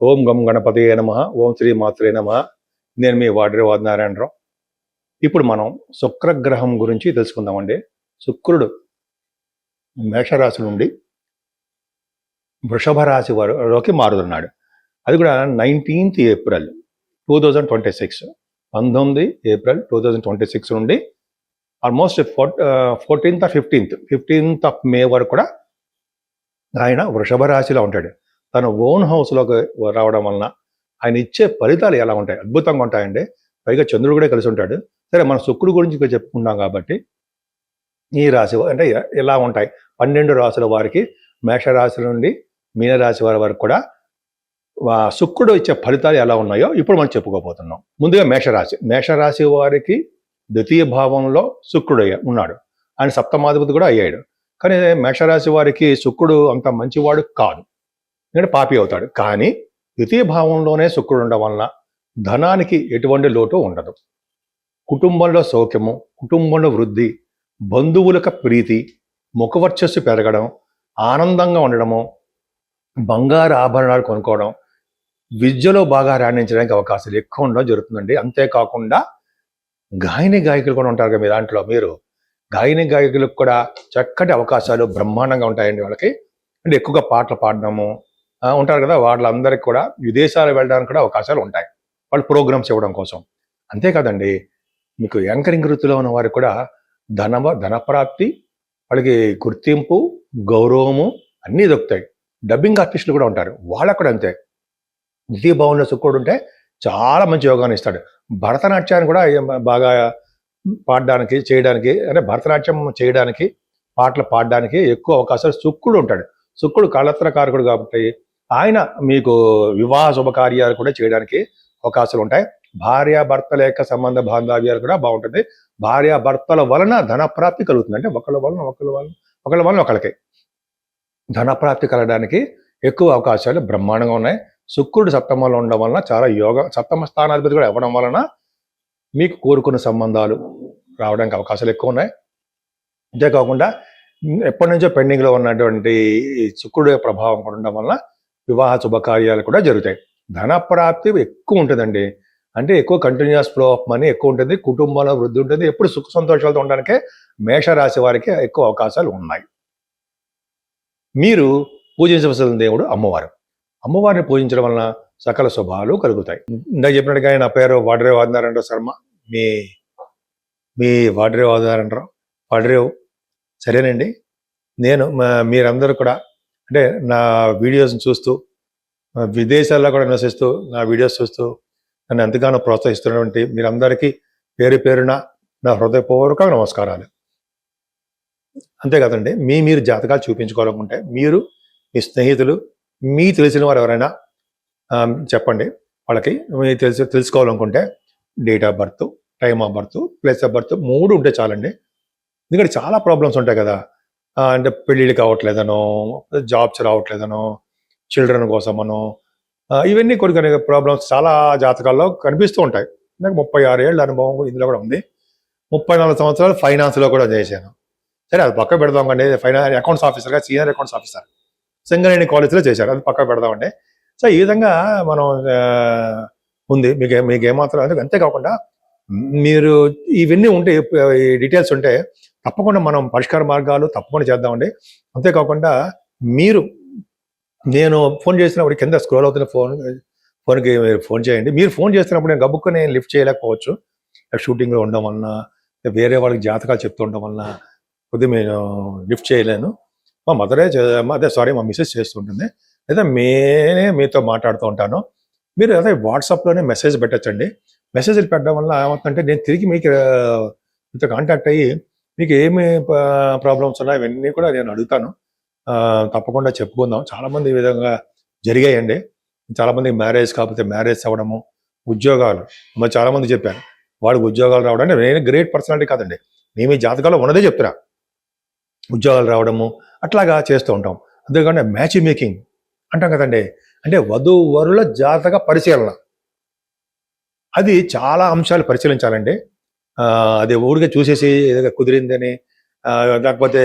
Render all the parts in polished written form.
ఓం గం గణపతయే నమః. ఓం శ్రీ మాత్రే నమః. నేను మీ వాడ్రేవు నారాయణరావు. ఇప్పుడు మనం శుక్రగ్రహం గురించి తెలుసుకుందామండి. శుక్రుడు మేషరాశి నుండి వృషభ రాశి వారిలోకి మారుతున్నాడు. అది కూడా 19th ఏప్రిల్ 2026, 19 ఏప్రిల్ 2026 నుండి almost 14th or 15th of మే వరకు కూడా ఆయన వృషభ రాశిలో ఉంటాడు. తన ఓన్ హౌస్లోకి రావడం వలన ఆయన ఇచ్చే ఫలితాలు ఎలా ఉంటాయి? అద్భుతంగా ఉంటాయండి. పైగా చంద్రుడు కూడా కలిసి ఉంటాడు. సరే, మన శుక్రుడు గురించి చెప్పుకుంటాం కాబట్టి ఈ రాశి అంటే ఎలా ఉంటాయి? 12 రాశుల వారికి, మేషరాశి నుండి మీనరాశి వారి వరకు కూడా శుక్రుడు ఇచ్చే ఫలితాలు ఎలా ఉన్నాయో ఇప్పుడు మనం చెప్పుకోబోతున్నాం. ముందుగా మేషరాశి వారికి ద్వితీయ భావంలో శుక్రుడు ఉన్నాడు. ఆయన సప్తమాధిపతి కూడా అయ్యాడు. కానీ మేషరాశి వారికి శుక్రుడు అంత మంచివాడు కాదు, ఎందుకంటే పాపి అవుతాడు. కానీ ద్వితీయ భావంలోనే శుక్రుడు ఉండడం వలన ధనానికి ఎటువంటి లోటు ఉండదు. కుటుంబంలో సౌఖ్యము, కుటుంబంలో వృద్ధి, బంధువులకు ప్రీతి, ముఖవర్చస్సు పెరగడం, ఆనందంగా ఉండడము, బంగారు ఆభరణాలు కొనుక్కోవడం, విద్యలో బాగా రాణించడానికి అవకాశాలు ఎక్కువ ఉండడం జరుగుతుందండి. అంతేకాకుండా గాయకులు కూడా ఉంటారు కదా మీ దాంట్లో. మీరు గాయకులకు కూడా చక్కటి అవకాశాలు బ్రహ్మాండంగా ఉంటాయండి వాళ్ళకి. అంటే ఎక్కువగా పాటలు పాడడము ఉంటారు కదా, వాళ్ళందరికీ కూడా విదేశాలు వెళ్ళడానికి కూడా అవకాశాలు ఉంటాయి, వాళ్ళు ప్రోగ్రామ్స్ ఇవ్వడం కోసం. అంతేకాదండి, మీకు యాంకరింగ్ వృత్తిలో ఉన్న వారికి కూడా ధనప్రాప్తి, వాళ్ళకి గుర్తింపు, గౌరవము అన్నీ దొరుకుతాయి. డబ్బింగ్ ఆర్టిస్టులు కూడా ఉంటారు, వాళ్ళకు కూడా అంతే. ద్వితీయ భావంలో శుక్రుడు ఉంటే చాలా మంచి యోగాన్ని ఇస్తాడు. భరతనాట్యాన్ని కూడా బాగా పాడడానికి, చేయడానికి, అంటే భరతనాట్యం చేయడానికి, పాటలు పాడడానికి ఎక్కువ అవకాశాలు శుక్రుడు ఉంటాడు. శుక్రుడు కళత్రకారకుడు కాబట్టి ఆయన మీకు వివాహ శుభకార్యాలు కూడా చేయడానికి అవకాశాలు ఉంటాయి. భార్యాభర్తల యొక్క సంబంధ బాంధవ్యాలు కూడా బాగుంటుంది. భార్యాభర్తల వలన ధనప్రాప్తి కలుగుతుంది. అంటే ఒకళ్ళ వలన ఒకళ్ళకి ధనప్రాప్తి కలగడానికి ఎక్కువ అవకాశాలు బ్రహ్మాండంగా ఉన్నాయి. శుక్రుడు సప్తమంలో ఉండడం వలన చాలా సప్తమ స్థానాధిపతి కూడా ఇవ్వడం వలన మీకు కోరుకున్న సంబంధాలు రావడానికి అవకాశాలు ఎక్కువ ఉన్నాయి. అంతేకాకుండా ఎప్పటి నుంచో పెండింగ్లో ఉన్నటువంటి శుక్రుడు ప్రభావం కూడా ఉండడం వలన వివాహ శుభకార్యాలు కూడా జరుగుతాయి. ధనప్రాప్తి ఎక్కువ ఉంటుందండి. అంటే ఎక్కువ కంటిన్యూస్ ఫ్లో ఆఫ్ మనీ ఎక్కువ ఉంటుంది. కుటుంబంలో వృద్ధి ఉంటుంది. ఎప్పుడు సుఖ సంతోషాలతో ఉండడానికే మేషరాశి వారికి ఎక్కువ అవకాశాలు ఉన్నాయి. మీరు పూజించవలసిన దేవుడు అమ్మవారిని పూజించడం వలన సకల శుభాలు కలుగుతాయి. ఇందాక చెప్పినట్టుగా నా పేరు వాడ్రేవు నారాయణరావు శర్మ. మీ వాడ్రేవు నారాయణరావు. సరేనండి, నేను మీరందరూ కూడా అంటే నా వీడియోస్ని చూస్తూ, విదేశాల్లో కూడా నివసిస్తూ నా వీడియోస్ చూస్తూ నన్ను ఎంతగానో ప్రోత్సహిస్తున్నటువంటి మీరందరికీ పేరు పేరున నా హృదయపూర్వక నమస్కారాలు. అంతే కదండి, మీరు జాతకాలు చూపించుకోవాలనుకుంటే మీరు, మీ స్నేహితులు, మీ తెలిసిన వారు ఎవరైనా చెప్పండి. వాళ్ళకి తెలుసుకోవాలనుకుంటే date of birth, time of birth, place of birth 3 ఉంటే చాలండి. ఎందుకంటే చాలా ప్రాబ్లమ్స్ ఉంటాయి కదా, అంటే పెళ్ళిళ్ళు కావట్లేదనో, జాబ్స్ రావట్లేదనో, చిల్డ్రన్ కోసమనో, ఇవన్నీ కొన్ని ప్రాబ్లమ్స్ చాలా జాతకాల్లో కనిపిస్తూ ఉంటాయి. నాకు 36 ఏళ్ళ అనుభవం ఇందులో కూడా ఉంది. 34 సంవత్సరాలు ఫైనాన్స్లో కూడా చేశాను. సరే, అది పక్క పెడదాం అండి. అకౌంట్స్ ఆఫీసర్గా, సీనియర్ అకౌంట్స్ ఆఫీసర్ సింగరేణి కాలేజీలో చేశారు. అది పక్క పెడదామండి. సో ఈ విధంగా మనం ఉంది. మీకు ఏమాత్రం అంతేకాకుండా మీరు ఇవన్నీ ఉంటే, ఈ డీటెయిల్స్ ఉంటే తప్పకుండా మనం పరిష్కార మార్గాలు తప్పకుండా చేద్దామండి. అంతేకాకుండా నేను ఫోన్ చేసినప్పుడు కింద స్క్రోల్ అవుతున్న ఫోన్కి మీరు ఫోన్ చేయండి. మీరు ఫోన్ చేస్తున్నప్పుడు నేను గబుక్కుని లిఫ్ట్ చేయలేకపోవచ్చు. షూటింగ్లో ఉండడం వలన, వేరే వాళ్ళకి జాతకాలు చెప్తూ ఉండడం వలన కొద్దిగా నేను లిఫ్ట్ చేయలేను. మా మా మిస్సెస్ చేస్తుంటుంది, లేదా మీతో మాట్లాడుతూ ఉంటాను. మీరు అదే వాట్సాప్లోనే మెసేజ్ పెట్టచ్చండి. మెసేజ్లు పెట్టడం వల్ల ఏమవుతుందంటే నేను తిరిగి మీతో కాంటాక్ట్ అయ్యి మీకు ఏమి ప్రాబ్లమ్స్ ఉన్నాయో ఇవన్నీ కూడా నేను అడుగుతాను. తప్పకుండా చెప్పుకుందాం. చాలామంది ఈ విధంగా జరిగాయండి. చాలామందికి మ్యారేజ్ కాకపోతే మ్యారేజ్ అవ్వడము, ఉద్యోగాలు చాలామంది చెప్పారు వాడికి ఉద్యోగాలు రావడానికి. నేను గ్రేట్ పర్సనాలిటీ కాదండి, మేము ఈ జాతకాల్లో ఉన్నదే చెప్తున్నా. ఉద్యోగాలు రావడము అట్లాగా చేస్తూ ఉంటాం. అంతేకాకుండా మ్యాచ్ మేకింగ్ అంటాం కదండి, అంటే వధూవరుల జాతక పరిశీలన. అది చాలా అంశాలు పరిశీలించాలండి. అది ఊరికే చూసేసి ఏదో కుదిరిందని, లేకపోతే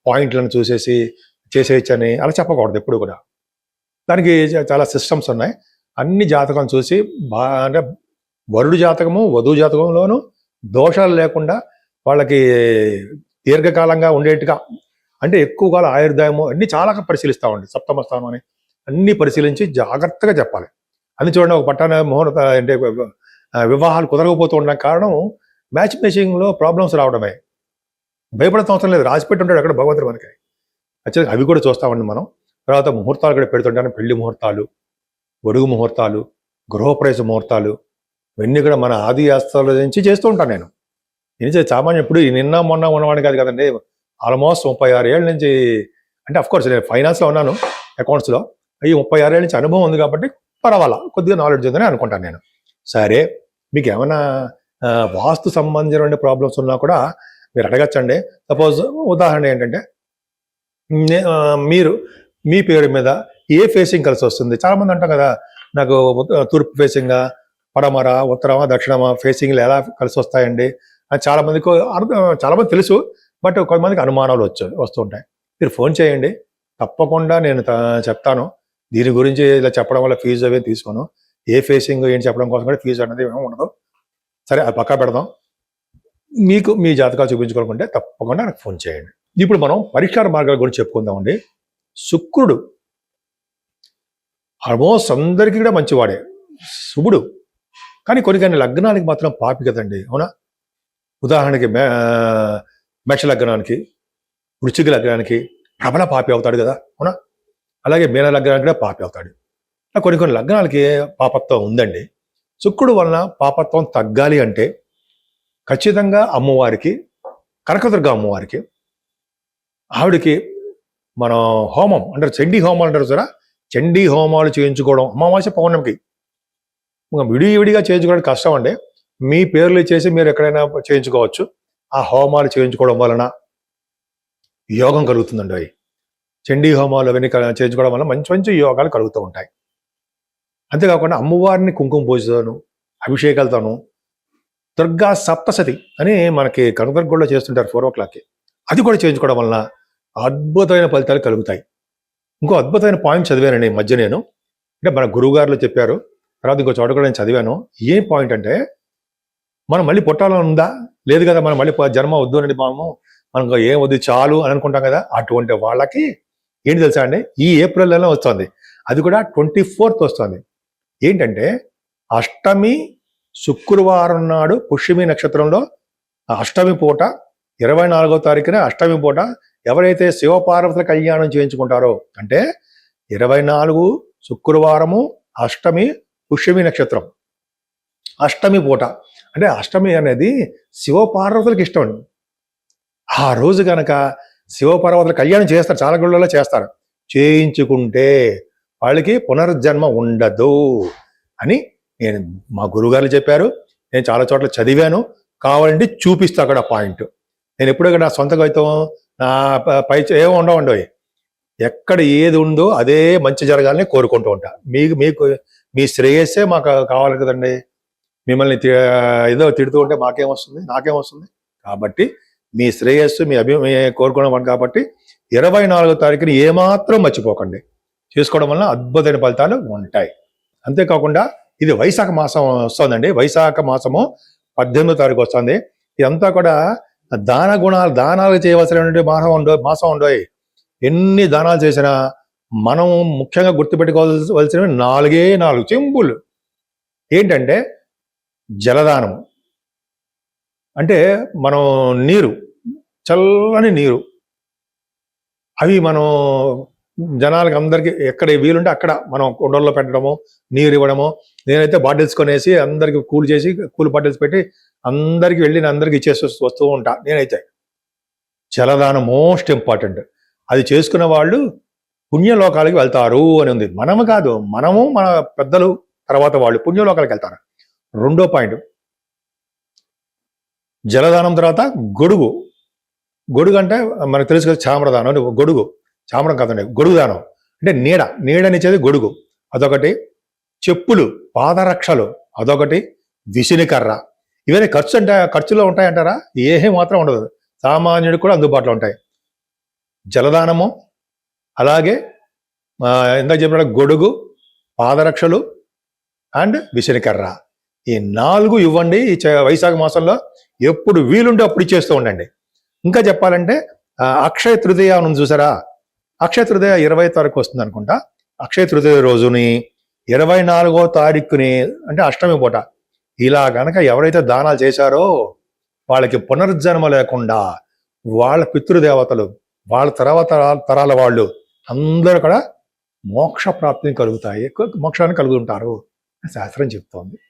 పాయింట్లను చూసేసి చేసేయచ్చని అలా చెప్పకూడదు ఎప్పుడు కూడా. దానికి చాలా సిస్టమ్స్ ఉన్నాయి. అన్ని జాతకం చూసి అంటే వరుడు జాతకము వధువు జాతకంలోనూ దోషాలు లేకుండా వాళ్ళకి దీర్ఘకాలంగా ఉండేట్టుగా, అంటే ఎక్కువ కాలం ఆయుర్దాయము అన్ని చాలా పరిశీలిస్తామండి. సప్తమ స్థానం అని అన్ని పరిశీలించి జాగ్రత్తగా చెప్పాలి. అని చూడండి, ఒక పట్టాన ముహూర్త అంటే వివాహాలు కుదరకపోతూ ఉండడానికి కారణం మ్యాచ్ మేచింగ్లో ప్రాబ్లమ్స్ రావడమే. భయపడతాం అవసరం లేదు, రాసిపెట్టి ఉంటాడు అక్కడ భగవంతుడు మనకి. ఖచ్చితంగా అవి కూడా చూస్తామండి మనం. తర్వాత ముహూర్తాలు కూడా పెడుతుంటాను, పెళ్లి ముహూర్తాలు, గొడుగు ముహూర్తాలు, గృహప్రవేశ ముహూర్తాలు, ఇవన్నీ కూడా మన ఆది ఆస్తాల నుంచి చేస్తూ ఉంటాను నేను. ఇది సామాన్యం ఎప్పుడు నిన్న మొన్న ఉన్నవాడిని కాదు కదండి. ఆల్మోస్ట్ 36 ఏళ్ళ నుంచి, అంటే అఫ్కోర్స్ నేను ఫైనాన్స్లో ఉన్నాను, అకౌంట్స్లో. ఈ 36 ఏళ్ళ నుంచి అనుభవం ఉంది కాబట్టి పర్వాలా, కొద్దిగా నాలెడ్జ్ ఉందని అనుకుంటాను నేను. సరే, మీకు ఏమైనా వాస్తు సంబంధించిన ప్రాబ్లమ్స్ ఉన్నా కూడా మీరు అడగచ్చండి. సపోజ్ ఉదాహరణ ఏంటంటే, మీరు మీ పేరు మీద ఏ ఫేసింగ్ కలిసి వస్తుంది? చాలామంది అంటాం కదా, నాకు తూర్పు ఫేసింగా, పడమర, ఉత్తరమా, దక్షిణమా ఫేసింగ్లు ఎలా కలిసి వస్తాయండి అని చాలామంది తెలుసు. బట్ కొంతమందికి అనుమానాలు వస్తూ ఉంటాయి. మీరు ఫోన్ చేయండి, తప్పకుండా నేను చెప్తాను. దీని గురించి ఇలా చెప్పడం వల్ల ఫీజు అవి తీసుకోను. ఏ ఫేసింగ్ ఏంటి చెప్పడం కోసం కూడా ఫీజు అనేది ఏమీ ఉండదు. సరే, అది పక్కా పెడదాం. మీకు మీ జాతకాలు చూపించుకోవాలనుకుంటే తప్పకుండా నాకు ఫోన్ చేయండి. ఇప్పుడు మనం పరిష్కార మార్గాల గురించి చెప్పుకుందామండి. శుక్రుడు ఆల్మోస్ట్ అందరికీ కూడా మంచివాడే, శుభుడు. కానీ కొన్ని లగ్నానికి మాత్రం పాపి కదండి, అవునా? ఉదాహరణకి మేష లగ్నానికి, వృశ్చిక లగ్నానికి ప్రబల పాపి అవుతాడు కదా, అవునా? అలాగే మీన లగ్నానికి కూడా పాపి అవుతాడు. కొన్ని లగ్నాలకి పాపత్వం ఉందండి. శుక్రుడు వలన పాపత్వం తగ్గాలి అంటే ఖచ్చితంగా అమ్మవారికి, కనకదుర్గ అమ్మవారికి, ఆవిడికి మనం హోమం అంటారు, చండీ హోమాలు అంటారు సరే, చండీ హోమాలు చేయించుకోవడం అమావాస్య పౌర్ణమికి. విడివిడిగా చేయించుకోవడం కష్టం అండి. మీ పేర్లు చేసి మీరు ఎక్కడైనా చేయించుకోవచ్చు. ఆ హోమాలు చేయించుకోవడం వలన యోగం కలుగుతుందండి. అవి చండీ హోమాలు అవన్నీ చేయించుకోవడం వల్ల మంచి మంచి యోగాలు కలుగుతూ ఉంటాయి. అంతేకాకుండా అమ్మవారిని కుంకుమ పూజతోను, అభిషేకాలతోను, దుర్గా సప్తసతి అని మనకి కనకదుర్గలో చేస్తుంటారు 4 o'clockకి, అది కూడా చేయించుకోవడం వలన అద్భుతమైన ఫలితాలు కలుగుతాయి. ఇంకో అద్భుతమైన పాయింట్ చదివానండి మధ్య నేను, అంటే మన గురువుగారులు చెప్పారు, తర్వాత ఇంకో చోట కూడా నేను చదివాను. ఏం పాయింట్ అంటే, మనం మళ్ళీ పుట్టాలని ఉందా? లేదు కదా, మనం మళ్ళీ జన్మ వద్దు అని మనకు ఏం వద్దు చాలు అని అనుకుంటాం కదా. అటువంటి వాళ్ళకి ఏంటి తెలుసా అండి, ఈ ఏప్రిల్లోనే వస్తుంది, అది కూడా 24th వస్తుంది. ఏంటంటే అష్టమి శుక్రవారం నాడు పుష్యమి నక్షత్రంలో అష్టమి పూట 24వ తారీఖున అష్టమి పూట ఎవరైతే శివపార్వతుల కళ్యాణం చేయించుకుంటారో, అంటే 24 శుక్రవారము అష్టమి పుష్యమి నక్షత్రం అష్టమి పూట, అంటే అష్టమి అనేది శివపార్వతులకు ఇష్టం అండి. ఆ రోజు కనుక శివపార్వతుల కళ్యాణం చేస్తారు, చాలా గుళ్ళలో చేస్తారు. చేయించుకుంటే వాళ్ళకి పునర్జన్మ ఉండదు అని నేను మా గురువుగారు చెప్పారు. నేను చాలా చోట్ల చదివాను, కావాలంటే చూపిస్తా అక్కడ పాయింట్. నేను ఎప్పుడూ నా సొంతగా అయితే నా పై ఏమో ఉండవండి, ఎక్కడ ఏది ఉందో అదే మంచి జరగాలని కోరుకుంటూ ఉంటా. మీకు మీ శ్రేయస్సే మాకు కావాలి కదండి. మిమ్మల్ని ఏదో తిడుతూ ఉంటే మాకేమొస్తుంది, నాకేమొస్తుంది? కాబట్టి మీ శ్రేయస్సు మీ కోరుకోవడం కాబట్టి 24వ తారీఖుని ఏమాత్రం మర్చిపోకండి. చేసుకోవడం వల్ల అద్భుతమైన ఫలితాలు ఉంటాయి. అంతేకాకుండా ఇది వైశాఖ మాసం వస్తుందండి. వైశాఖ మాసము 18వ తారీఖు వస్తుంది. ఇదంతా కూడా దానాలు చేయవలసినటువంటి మాసం ఉండవు. ఎన్ని దానాలు చేసినా మనం ముఖ్యంగా గుర్తుపెట్టుకోవాల్సినవి 4 చెంబులు. ఏంటంటే జలదానం, అంటే మనం నీరు, చల్లని నీరు, అవి మనం జనాలకి అందరికీ ఎక్కడ వీలుంటే అక్కడ మనం కుండల్లో పెట్టడము, నీరు ఇవ్వడము. నేనైతే బాటిల్స్ కొనేసి అందరికి కూల్ బాటిల్స్ పెట్టి అందరికి వెళ్ళి అందరికి ఇచ్చేసి వస్తూ ఉంటా. నేనైతే జలదానం మోస్ట్ ఇంపార్టెంట్. అది చేసుకున్న వాళ్ళు పుణ్యలోకాలకి వెళ్తారు అని ఉంది. మనము కాదు, మనము మన పెద్దలు తర్వాత వాళ్ళు పుణ్యలోకాలకు వెళ్తారు. రెండో పాయింట్, జలదానం తర్వాత గొడుగు అంటే మనకు తెలుసు కదా, చామ్రదానం. గొడుగు చామరం కాదండి, గొడుగు దానం అంటే నీడనిచ్చేది గొడుగు, అదొకటి. చెప్పులు, పాదరక్షలు, అదొకటి. విసినికర్ర, ఇవన్నీ ఖర్చులో ఉంటాయంటారా? ఏమీ మాత్రం ఉండదు, సామాన్యుడికి కూడా అందుబాటులో ఉంటాయి. జలదానము, అలాగే ఇందాక చెప్పిన గొడుగు, పాదరక్షలు, అండ్ విసనకర్ర. ఈ 4 ఇవ్వండి ఈ వైశాఖ మాసంలో. ఎప్పుడు వీలుంటే అప్పుడు ఇచ్చేస్తూ ఉండండి. ఇంకా చెప్పాలంటే అక్షయ తృతీయ ఉంది చూసారా, అక్షయ తృతీయ 20 తారీఖు వస్తుంది అనుకుంటా. అక్షయ తృతీయ రోజుని 24వ తారీఖుని అంటే అష్టమి పూట ఇలా గనక ఎవరైతే దానాలు చేశారో వాళ్ళకి పునర్జన్మ లేకుండా వాళ్ళ పితృదేవతలు, వాళ్ళ తర్వాత తరాల వాళ్ళు అందరూ కూడా మోక్ష ప్రాప్తిని కలుగుతాయి, మోక్షాన్ని కలుగుతుంటారు శాస్త్రం చెప్తోంది.